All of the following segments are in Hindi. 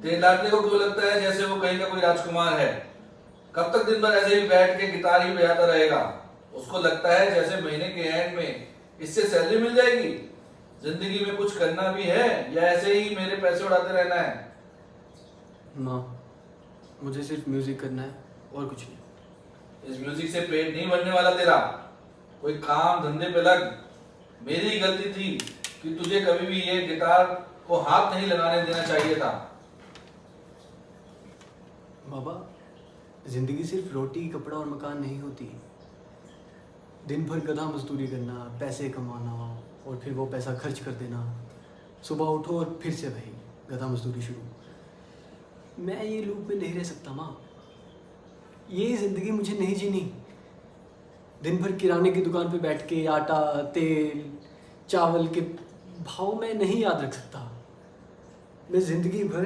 तेरे लाडले को क्यों लगता है जैसे वो कहीं का कोई राजकुमार है? कब तक दिन भर ऐसे ही बैठ के गिटार ही बजाता रहेगा? उसको लगता है जैसे महीने के एंड में इससे सैलरी मिल जाएगी। जिंदगी में कुछ करना भी है या ऐसे ही मेरे पैसे उड़ाते रहना है? माँ, मुझे सिर्फ म्यूजिक करना है और कुछ नहीं। इस म्यूजिक से पेट नहीं भरने वाला तेरा। कोई काम धंधे पे लग। मेरी ही गलती थी कि तुझे कभी भी ये गिटार को हाथ नहीं लगाने देना चाहिए था। बाबा, जिंदगी सिर्फ रोटी, कपड़ा और मकान नहीं होती। दिन भर गधा मजदूरी करना, पैसे कमाना और फिर वो पैसा खर्च कर देना। सुबह उठो और फिर से वही गधा मजदूरी शुरू। मैं ये लूप में नहीं रह सकता माँ। ये जिंदगी मुझे नहीं जीनी। दिन भर किराने की दुकान पे बैठ के आटा, तेल, चावल के भाव मैं नहीं याद रख सकता। मैं जिंदगी भर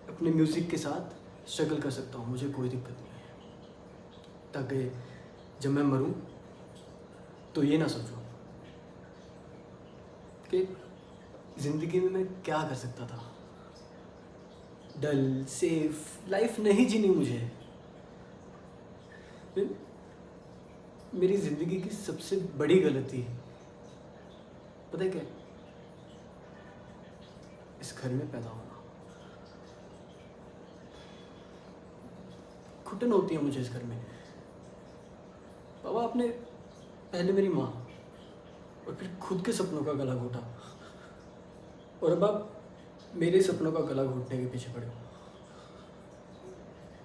अपने म्यूजिक के साथ स्ट्रगल कर सकता हूँ, मुझे कोई दिक्कत नहीं है। ताकि जब मैं मरूं तो ये ना सोचूं कि जिंदगी में मैं क्या कर सकता था। डल सेफ लाइफ नहीं जीनी मुझे। मेरी जिंदगी की सबसे बड़ी गलती पता है क्या? इस घर में पैदा होना। घुटन होती है मुझे इस घर में। बाबा, आपने पहले मेरी माँ और फिर खुद के सपनों का गला घोटा और अब आप मेरे सपनों का गला घोटने के पीछे पड़े हो।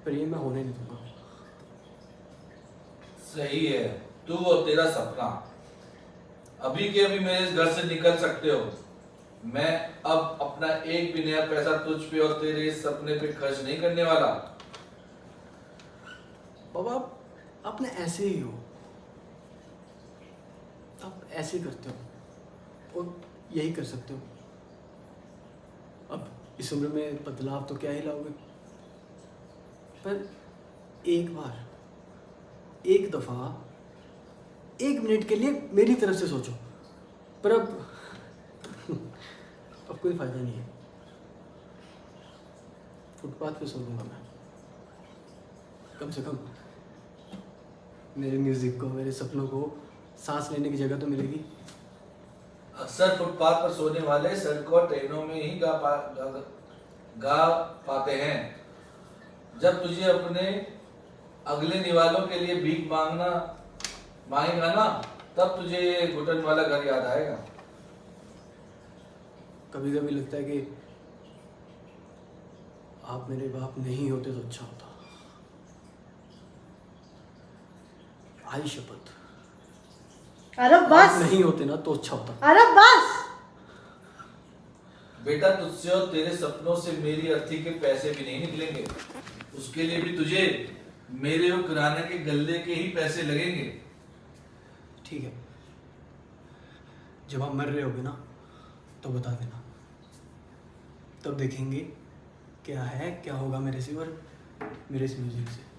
पर ये मैं होने नहीं दूंगा। सही है, तू और तेरा सपना। अभी के अभी मेरे इस घर से निकल सकते हो। मैं अब अपना एक भी नया पैसा तुझ पे और तेरे इस सपने पे खर्च नहीं करने वाला। बाबा, आप ना ऐसे ही हो। आप ऐसे ही करते हो और यही कर सकते हो। अब इस उम्र में बदलाव तो क्या ही लाओगे, पर एक बार, एक दफ़ा, एक मिनट के लिए मेरी तरफ से सोचो। पर अब कोई फ़ायदा नहीं है। फुटपाथ पे सो लूँगा मैं। कम से कम मेरे म्यूज़िक को, मेरे सपनों को सांस लेने की जगह तो मिलेगी। अक्सर फुटपाथ पर सोने वाले सड़कों और ट्रेनों में ही गा पाते हैं। जब तुझे अपने अगले निवालों के लिए भीख मांगेगा ना, तब तुझे ये घुटन वाला घर याद आएगा। कभी कभी लगता है कि आप मेरे बाप नहीं होते तो अच्छा होता। आई शपथ, अरे आप बस, नहीं होते ना तो अच्छा होता। अरे बस। बेटा, तुझसे और तेरे सपनों से मेरी अर्थी के पैसे भी नहीं निकलेंगे। उसके लिए भी तुझे मेरे और किराने के गल्ले के ही पैसे लगेंगे। ठीक है, जब आप मर रहे होगे ना तो बता देना। तब देखेंगे क्या है, क्या होगा मेरे से और मेरे इस म्यूजिक से।